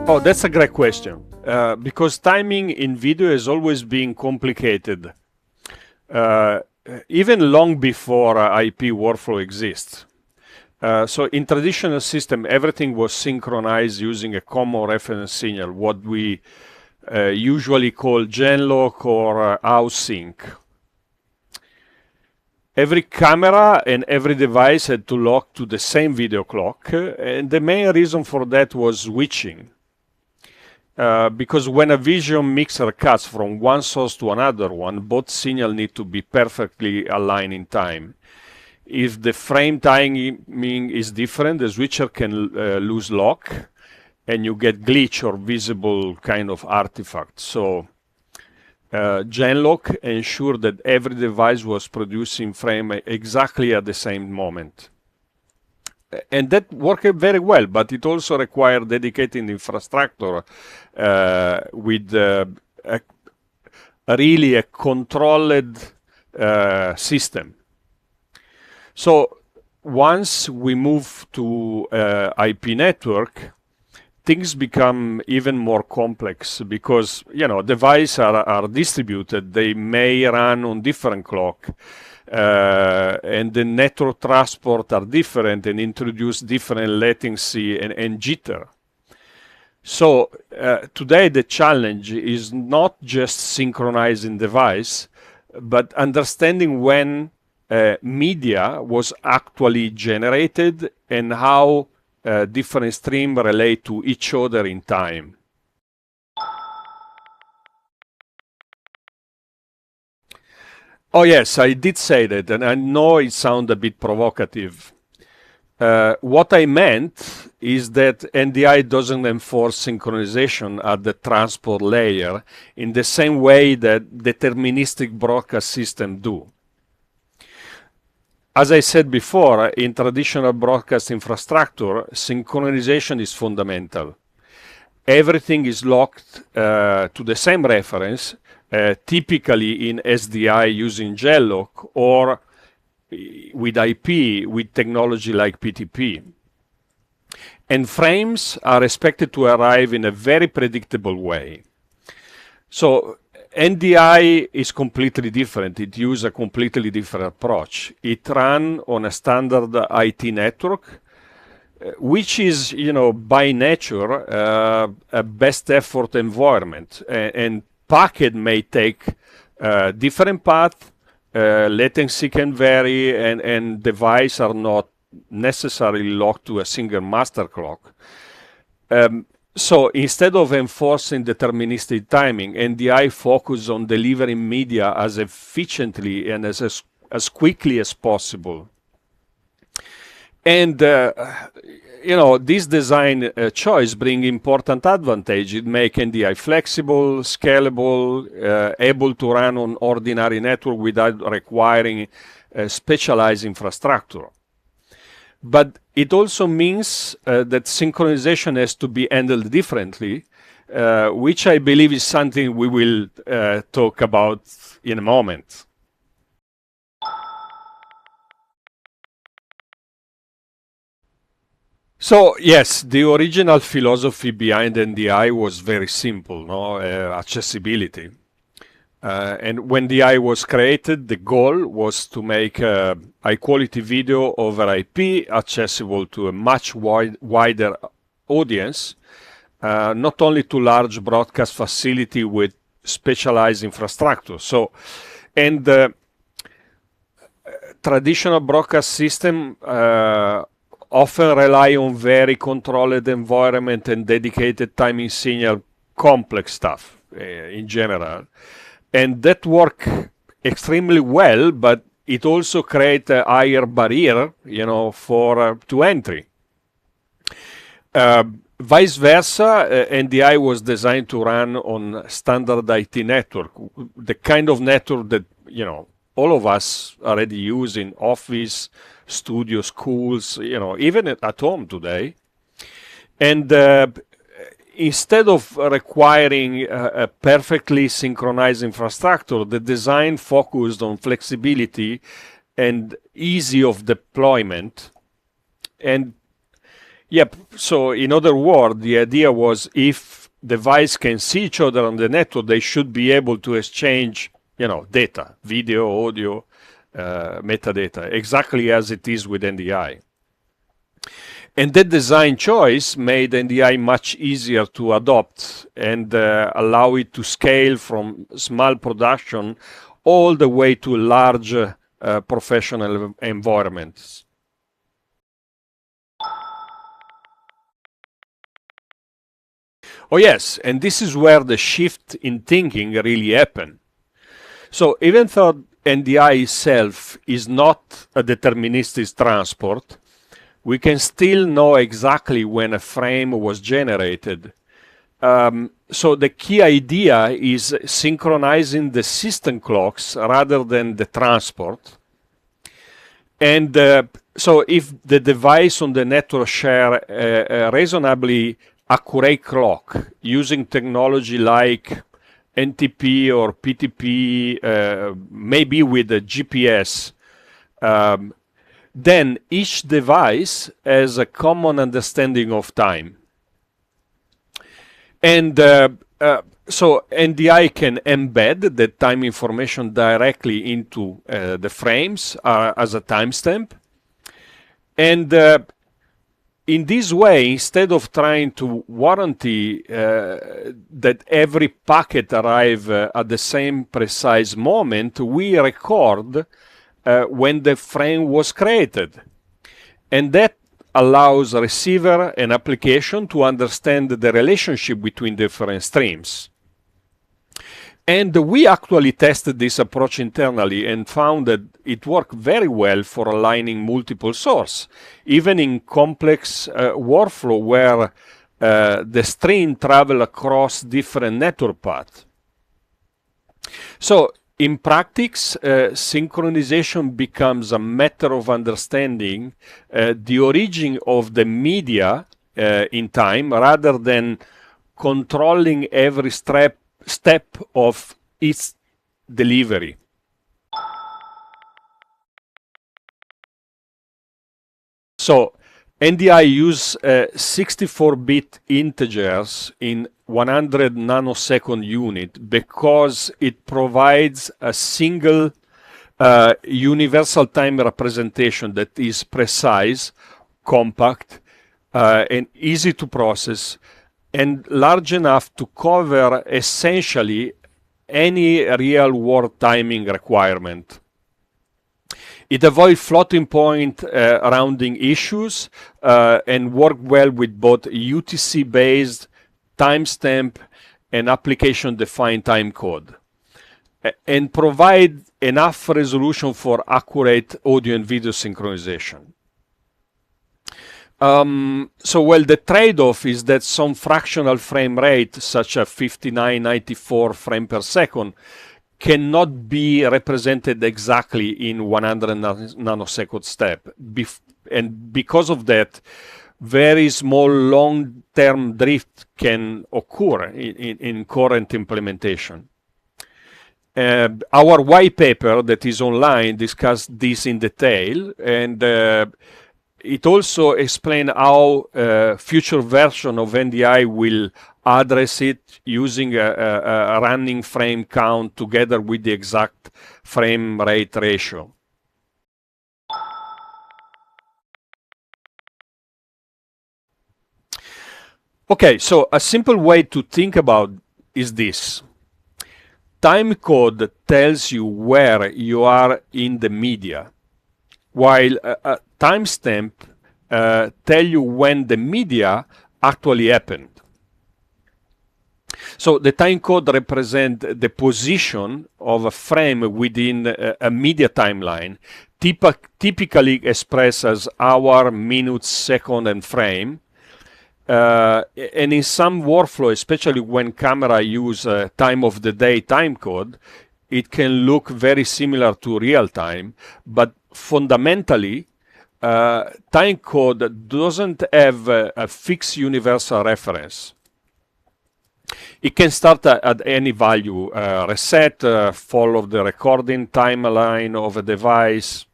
Oh, that's a great question. Because timing in video has always been complicated, uh, even long before IP workflow exists. So in traditional system, everything was synchronized using a common reference signal, what we usually call genlock or house sync. Every camera and every device had to lock to the same video clock, and the main reason for that was switching. Because when a visual mixer cuts from one source to another one, both signals need to be perfectly aligned in time. If the frame timing is different, the switcher can lose lock, and you get glitch or visible kind of artifact. So genlock ensured that every device was producing frame exactly at the same moment. And that worked very well, but it also required dedicated infrastructure with really a controlled system. So once we move to IP network, things become even more complex because, you know, devices are distributed. They may run on different clock. And the network transport are different and introduce different latency and jitter. So today the challenge is not just synchronizing device, but understanding when media was actually generated and how different streams relate to each other in time. Oh yes, I did say that, and I know it sounds a bit provocative. What I meant is that NDI doesn't enforce synchronization at the transport layer in the same way that deterministic broadcast systems do. As I said before, in traditional broadcast infrastructure, synchronization is fundamental. Everything is locked to the same reference, typically in SDI using genlock or with IP with technology like PTP. And frames are expected to arrive in a very predictable way. So NDI is completely different. It uses a completely different approach. It runs on a standard IT network, which is, you know, by nature a best effort environment. And packet may take different path, latency can vary, and devices are not necessarily locked to a single master clock. So instead of enforcing deterministic timing, NDI focuses on delivering media as efficiently and as quickly as possible. And you know, this design choice brings important advantage. It makes NDI flexible, scalable, able to run on ordinary network without requiring specialized infrastructure. But it also means that synchronization has to be handled differently, which I believe is something we will talk about in a moment. So yes, the original philosophy behind NDI was very simple, no? Accessibility. And when NDI was created, the goal was to make high-quality video over IP accessible to a much wider audience, not only to large broadcast facility with specialized infrastructure. So, and traditional broadcast system often rely on very controlled environment and dedicated timing signal, complex stuff in general. And that work extremely well, but it also creates a higher barrier, you know, for to entry. Vice versa, NDI was designed to run on standard IT network, the kind of network that, you know, all of us already use in office, studio, schools, you know, even at home today. And instead of requiring a perfectly synchronized infrastructure, the design focused on flexibility and easy of deployment. And Yep. So in other words, the idea was if devices can see each other on the network, they should be able to exchange, data, video, audio, metadata, exactly as it is with NDI. And that design choice made NDI much easier to adopt and allow it to scale from small production all the way to large professional environments. Oh yes, and this is where the shift in thinking really happened. So even though NDI itself is not a deterministic transport, we can still know exactly when a frame was generated. So the key idea is synchronizing the system clocks rather than the transport. And so if the device on the network share a reasonably accurate clock using technology like NTP or PTP, maybe with a GPS, then each device has a common understanding of time. And so NDI can embed the time information directly into the frames as a timestamp. And in this way, instead of trying to guarantee that every packet arrive at the same precise moment, we record when the frame was created. And that allows receiver and application to understand the relationship between different streams. And we actually tested this approach internally and found that it worked very well for aligning multiple sources, even in complex workflow where the stream travel across different network paths. So in practice, synchronization becomes a matter of understanding the origin of the media in time rather than controlling every step of its delivery. So NDI use 64-bit integers in 100 nanosecond unit because it provides a single universal time representation that is precise, compact, and easy to process, and large enough to cover essentially any real-world timing requirement. It avoids floating point rounding issues and work well with both UTC-based timestamp and application-defined timecode, and provide enough resolution for accurate audio and video synchronization. So the trade-off is that some fractional frame rate, such as 5994 frames per second, cannot be represented exactly in 100 nanosecond step. And because of that, very small long-term drift can occur in current implementation. Our white paper that is online discussed this in detail, and it also explains how future version of NDI will address it using a running frame count together with the exact frame rate ratio. Okay, so a simple way to think about is this. Timecode tells you where you are in the media, while a timestamp tell you when the media actually happened. So the timecode represents the position of a frame within a media timeline, typically expressed as hour, minutes, second, and frame. And in some workflow, especially when camera use time of the day timecode, it can look very similar to real time, but fundamentally, timecode doesn't have a fixed universal reference. It can start at any value, follow the recording timeline of a device.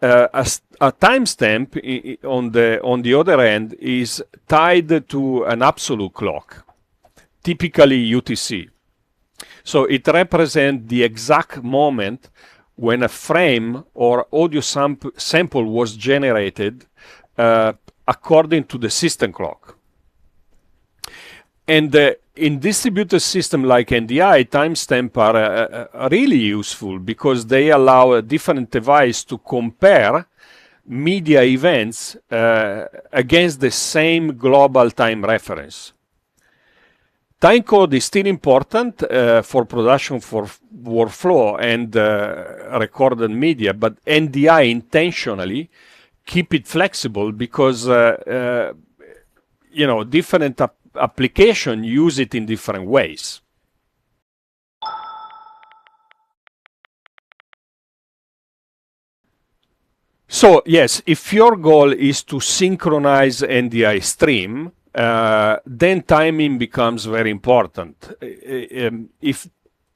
A a timestamp on the other end is tied to an absolute clock, typically UTC. So it represents the exact moment when a frame or audio sample was generated according to the system clock. And in distributed system like NDI, timestamps are really useful because they allow a different device to compare media events against the same global time reference. Timecode is still important for production for workflow and recorded media, but NDI intentionally keep it flexible because different application use it in different ways. So yes, if your goal is to synchronize NDI stream, then timing becomes very important. If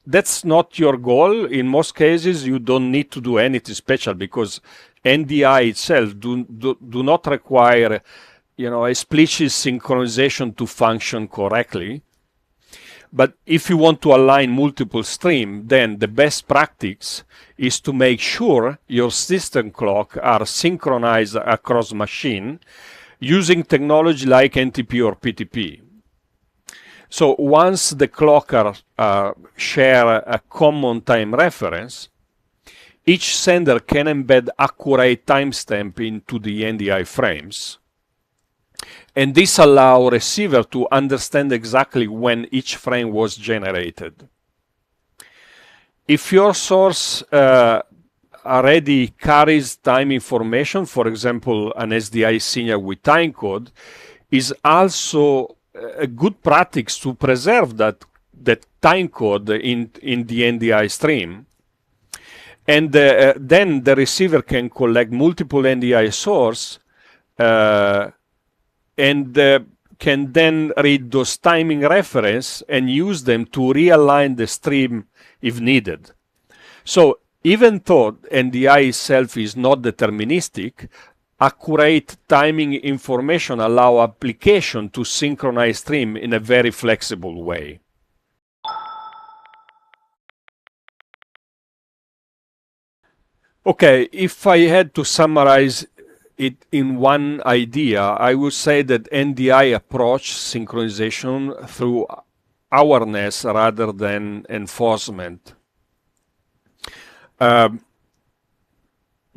that's not your goal, in most cases you don't need to do anything special because NDI itself do not require explicit synchronization to function correctly. But if you want to align multiple streams, then the best practice is to make sure your system clock are synchronized across machine using technology like NTP or PTP. So once the clockers share a common time reference, each sender can embed accurate timestamp into the NDI frames. And this allows receiver to understand exactly when each frame was generated. If your source already carries time information, for example, an SDI signal with timecode, is also a good practice to preserve that timecode in the NDI stream. And then the receiver can collect multiple NDI source and can then read those timing reference and use them to realign the stream if needed. So even though NDI itself is not deterministic, accurate timing information allow application to synchronize stream in a very flexible way. Okay, if I had to summarize it in one idea, I would say that NDI approach synchronization through awareness rather than enforcement.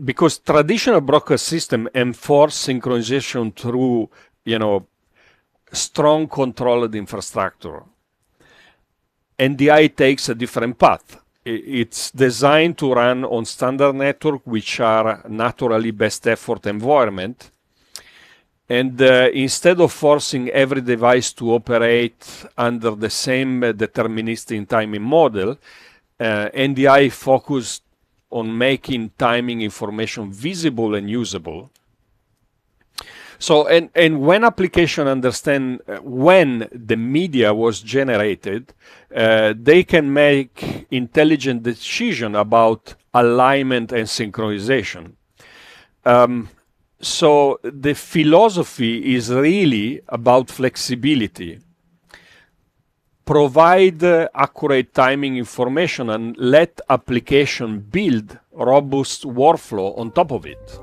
Because traditional broadcast system enforce synchronization through, strong controlled infrastructure. NDI takes a different path. It's designed to run on standard network, which are naturally best effort environment. And instead of forcing every device to operate under the same deterministic timing model, NDI focused on making timing information visible and usable. So, and when application understand when the media was generated, they can make intelligent decision about alignment and synchronization. So the philosophy is really about flexibility. Provide accurate timing information and let application build robust workflow on top of it.